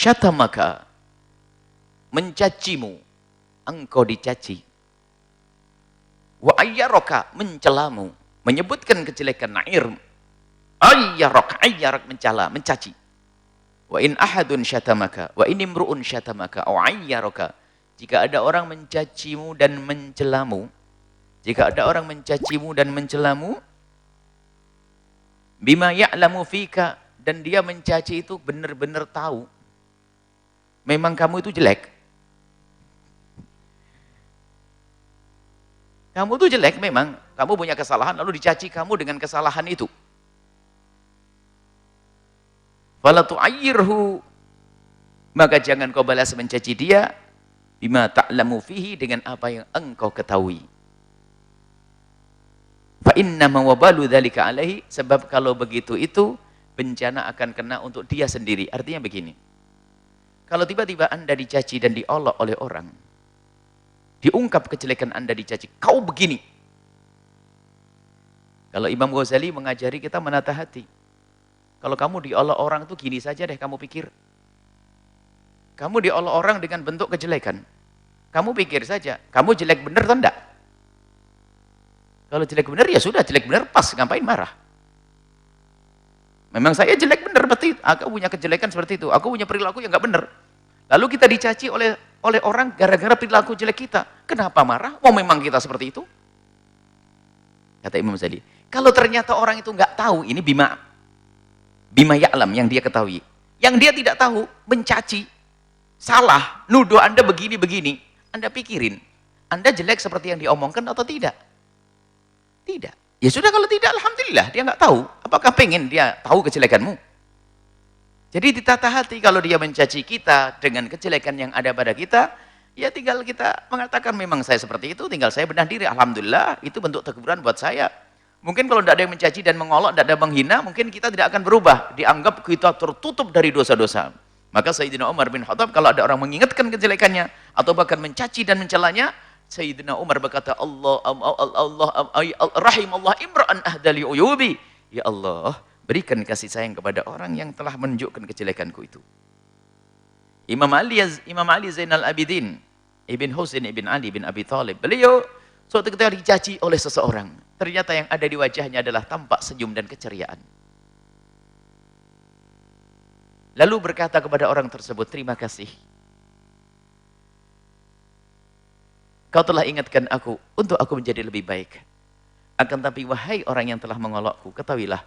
syatamaka, mencacimu, engkau dicaci. Wa ayyaraka, mencelamu, menyebutkan kejelekan. Nair, ayyarak mencela, mencaci. Wa in ahadun syatamaka, wa in imru'un syatamaka, au ayyaraka, jika ada orang mencacimu dan mencelamu, jika ada orang mencacimu dan mencelamu, bima ya'lamu fika, dan dia mencaci itu benar-benar tahu memang kamu itu jelek. Kamu itu jelek memang, kamu punya kesalahan, lalu dicaci kamu dengan kesalahan itu. Fala tu'ayyirhu, maka jangan kau balas mencaci dia, bima ta'lamu fihi, dengan apa yang engkau ketahui. Fa innama wabalu dzalika alaihi, sebab kalau begitu itu bencana akan kena untuk dia sendiri. Artinya begini, kalau tiba-tiba Anda dicaci dan diolok oleh orang, diungkap kejelekan Anda, dicaci, kau begini. Kalau Imam Ghazali mengajari kita menata hati. Kalau kamu diolok orang tuh gini saja deh, kamu pikir. Kamu diolok orang dengan bentuk kejelekan. Kamu pikir saja, kamu jelek bener atau enggak? Kalau jelek bener ya sudah, jelek bener pas, ngapain marah? Memang saya jelek bener, berarti aku punya kejelekan seperti itu. Aku punya perilaku yang enggak bener. Lalu kita dicaci oleh orang gara-gara perilaku jelek kita. Kenapa marah? Oh memang kita seperti itu. Kata Imam Ghazali, kalau ternyata orang itu enggak tahu, ini bima ya'lam, yang dia ketahui. Yang dia tidak tahu, mencaci, salah, nuduh Anda begini-begini, Anda pikirin, Anda jelek seperti yang diomongkan atau tidak? Tidak. Ya sudah, kalau tidak, alhamdulillah, dia nggak tahu. Apakah pengen dia tahu kejelekanmu? Jadi ditata hati, kalau dia mencaci kita dengan kejelekan yang ada pada kita, ya tinggal kita mengatakan memang saya seperti itu, tinggal saya benah diri. Alhamdulillah, itu bentuk teguran buat saya. Mungkin kalau tidak ada yang mencaci dan mengolok, tidak ada yang menghina, mungkin kita tidak akan berubah. Dianggap kita tertutup dari dosa-dosa. Maka Sayyidina Umar bin Khattab, kalau ada orang mengingatkan kejelekannya, atau bahkan mencaci dan mencelanya, Sayyidina Umar berkata, rahimallah imra'an ahdali uyubi. Ya Allah, berikan kasih sayang kepada orang yang telah menunjukkan kejelekanku itu. Imam Ali Zainal Abidin, Ibn Husain Ibn Ali bin Abi Thalib, beliau suatu ketika dicaci oleh seseorang, ternyata yang ada di wajahnya adalah tampak senyum dan keceriaan. Lalu berkata kepada orang tersebut, terima kasih. Kau telah ingatkan aku untuk aku menjadi lebih baik. Akan tapi wahai orang yang telah mengolokku, ketahuilah,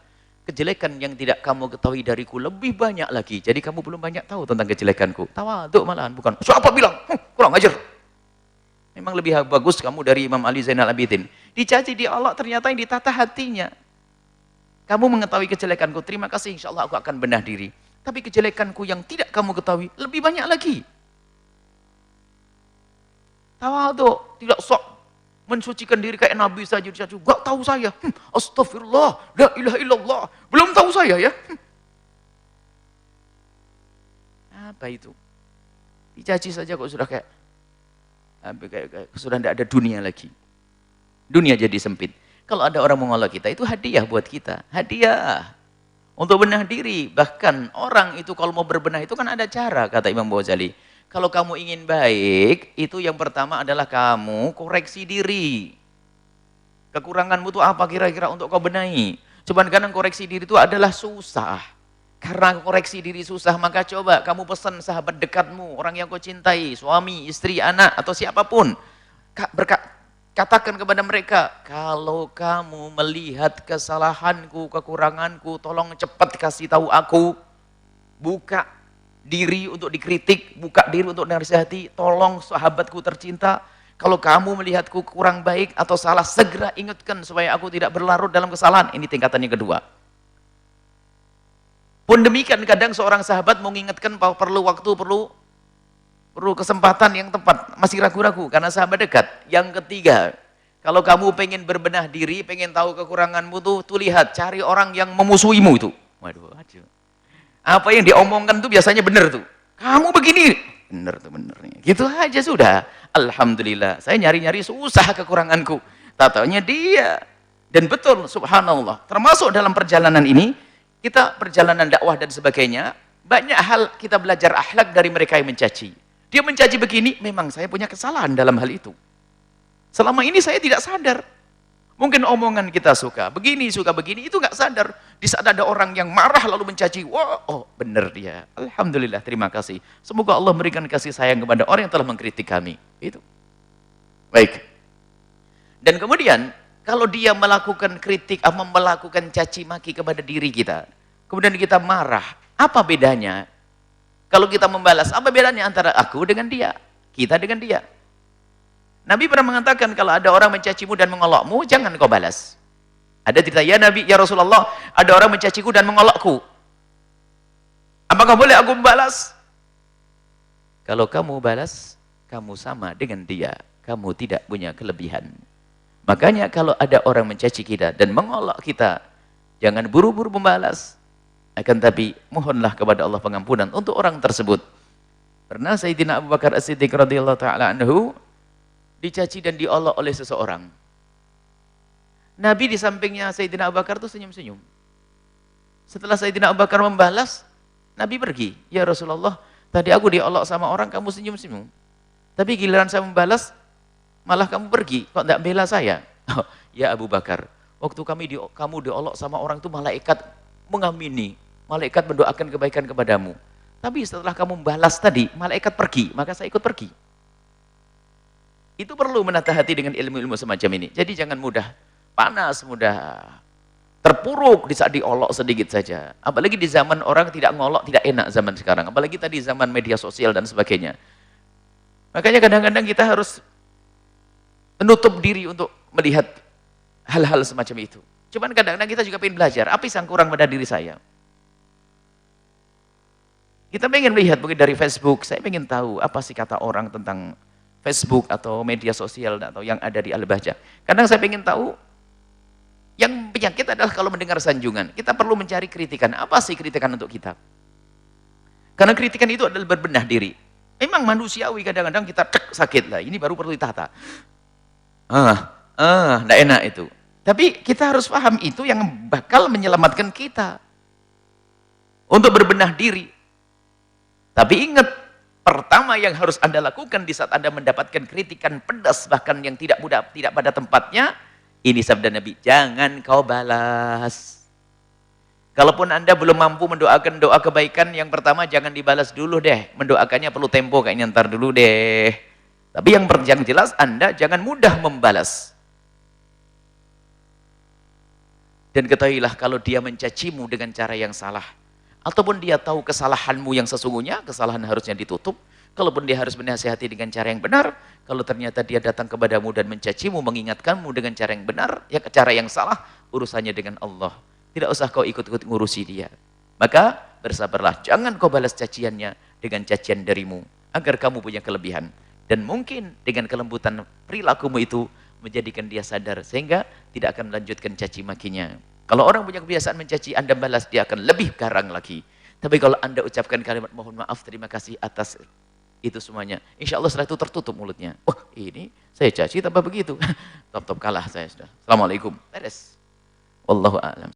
kejelekan yang tidak kamu ketahui dariku lebih banyak lagi. Jadi kamu belum banyak tahu tentang kejelekanku. Tawaduk malahan, bukan. Siapa bilang? Kurang ajar. Memang lebih bagus kamu dari Imam Ali Zainal Abidin. Dicaci, diolok, ternyata yang ditata hatinya. Kamu mengetahui kejelekanku, terima kasih, insya Allah aku akan benah diri. Tapi kejelekanku yang tidak kamu ketahui lebih banyak lagi. Tawaduk, tidak sok mensucikan diri kayak Nabi saja dicaci. Gak tahu saya. Astagfirullah, la ilaha illallah. Belum tahu saya ya. Apa itu? Dicaci saja kok sudah kayak sudah tidak ada dunia lagi. Dunia jadi sempit. Kalau ada orang mengolok kita, itu hadiah buat kita. Hadiah untuk benah diri. Bahkan orang itu kalau mau berbenah itu kan ada cara, kata Imam Ghazali. Kalau kamu ingin baik, itu yang pertama adalah kamu koreksi diri. Kekuranganmu itu apa kira-kira untuk kau benahi? Cuman kadang koreksi diri itu adalah susah. Karena koreksi diri susah, maka coba kamu pesan sahabat dekatmu, orang yang kau cintai, suami, istri, anak, atau siapapun. Katakan kepada mereka, kalau kamu melihat kesalahanku, kekuranganku, tolong cepat kasih tahu aku. Buka diri untuk dikritik, buka diri untuk dinasihati. Tolong sahabatku tercinta, kalau kamu melihatku kurang baik atau salah, segera ingatkan supaya aku tidak berlarut dalam kesalahan. Ini tingkatan yang kedua. Pun demikian, kadang seorang sahabat mengingatkan bahwa perlu waktu, perlu kesempatan yang tepat, masih ragu-ragu karena sahabat dekat. Yang ketiga, kalau kamu pengen berbenah diri, pengen tahu kekuranganmu tuh lihat, cari orang yang memusuhimu itu. Waduh, apa yang diomongkan tuh biasanya benar tuh. Kamu begini, benar tuh benernya. Gitu aja sudah. Alhamdulillah, saya nyari-nyari susah kekuranganku. Tatanya dia. Dan betul, subhanallah. Termasuk dalam perjalanan ini, kita perjalanan dakwah dan sebagainya, Banyak hal kita belajar akhlak dari mereka yang mencaci. Dia mencaci begini, memang saya punya kesalahan dalam hal itu. Selama ini saya tidak sadar. Mungkin omongan kita suka begini, itu nggak sadar. Di saat ada orang yang marah lalu mencaci, wah, oh benar dia. Alhamdulillah, terima kasih. Semoga Allah memberikan kasih sayang kepada orang yang telah mengkritik kami. Itu. Baik. Dan kemudian, kalau dia melakukan kritik, atau melakukan caci maki kepada diri kita, kemudian kita marah, apa bedanya? Kalau kita membalas, apa bedanya antara aku dengan dia? Kita dengan dia? Nabi pernah mengatakan, kalau ada orang mencacimu dan mengolokmu, jangan kau balas. Ada cerita, ya Nabi, ya Rasulullah, ada orang mencaciku dan mengolokku. Apakah boleh aku membalas? Kalau kamu balas, kamu sama dengan dia. Kamu tidak punya kelebihan. Makanya kalau ada orang mencaci kita dan mengolok kita, jangan buru-buru membalas. Akan tapi, mohonlah kepada Allah pengampunan untuk orang tersebut. Pernah Sayyidina Abu Bakar As-Siddiq radhiyallahu ta'ala anhu, dicaci dan diolok oleh seseorang. Nabi di sampingnya Sayyidina Abu Bakar itu senyum-senyum. Setelah Sayyidina Abu Bakar membalas, Nabi pergi. Ya Rasulullah, tadi aku diolok sama orang, kamu senyum-senyum. Tapi giliran saya membalas, malah kamu pergi. Kok tidak bela saya? Oh, ya Abu Bakar, waktu kamu diolok sama orang itu malaikat mengamini. Malaikat mendoakan kebaikan kepadamu. Tapi setelah kamu membalas tadi, malaikat pergi. Maka saya ikut pergi. Itu perlu menata hati dengan ilmu-ilmu semacam ini. Jadi jangan mudah panas, mudah terpuruk di saat diolok sedikit saja. Apalagi di zaman orang tidak ngolok, tidak enak zaman sekarang. Apalagi tadi zaman media sosial dan sebagainya. Makanya kadang-kadang kita harus menutup diri untuk melihat hal-hal semacam itu. Cuman kadang-kadang kita juga ingin belajar, apa yang kurang pada diri saya? Kita pengen melihat mungkin dari Facebook, saya pengen tahu apa sih kata orang tentang Facebook atau media sosial atau yang ada di Al-Bahjah. Kadang saya ingin tahu, yang penyakit adalah kalau mendengar sanjungan. Kita perlu mencari kritikan. Apa sih kritikan untuk kita? Karena kritikan itu adalah berbenah diri. Memang manusiawi kadang-kadang kita sakit lah. Ini baru perlu ditata. Nggak enak itu. Tapi kita harus paham itu yang bakal menyelamatkan kita. Untuk berbenah diri. Tapi ingat, pertama yang harus Anda lakukan di saat Anda mendapatkan kritikan pedas, bahkan yang tidak pada tempatnya, ini sabda Nabi, jangan kau balas. Kalaupun Anda belum mampu mendoakan doa kebaikan, yang pertama jangan dibalas dulu deh. Mendoakannya perlu tempo, kayaknya ntar dulu deh. Tapi yang jelas Anda jangan mudah membalas. Dan ketahuilah kalau dia mencacimu dengan cara yang salah, ataupun dia tahu kesalahanmu yang sesungguhnya, kesalahan harusnya ditutup. Kalaupun dia harus menasihati dengan cara yang benar, kalau ternyata dia datang kepadamu dan mencacimu, mengingatkanmu dengan cara yang benar, ya cara yang salah, urusannya dengan Allah. Tidak usah kau ikut-ikut ngurusi dia. Maka bersabarlah, jangan kau balas caciannya dengan cacian darimu, agar kamu punya kelebihan. Dan mungkin dengan kelembutan perilakumu itu, menjadikan dia sadar, sehingga tidak akan melanjutkan caci makinya. Kalau orang punya kebiasaan mencaci, Anda balas, dia akan lebih garang lagi. Tapi kalau Anda ucapkan kalimat mohon maaf, terima kasih atas itu semuanya, insya Allah setelah itu tertutup mulutnya. Oh ini saya caci tanpa begitu. Top kalah saya sudah. Assalamualaikum. Beres. Wallahu a'lam.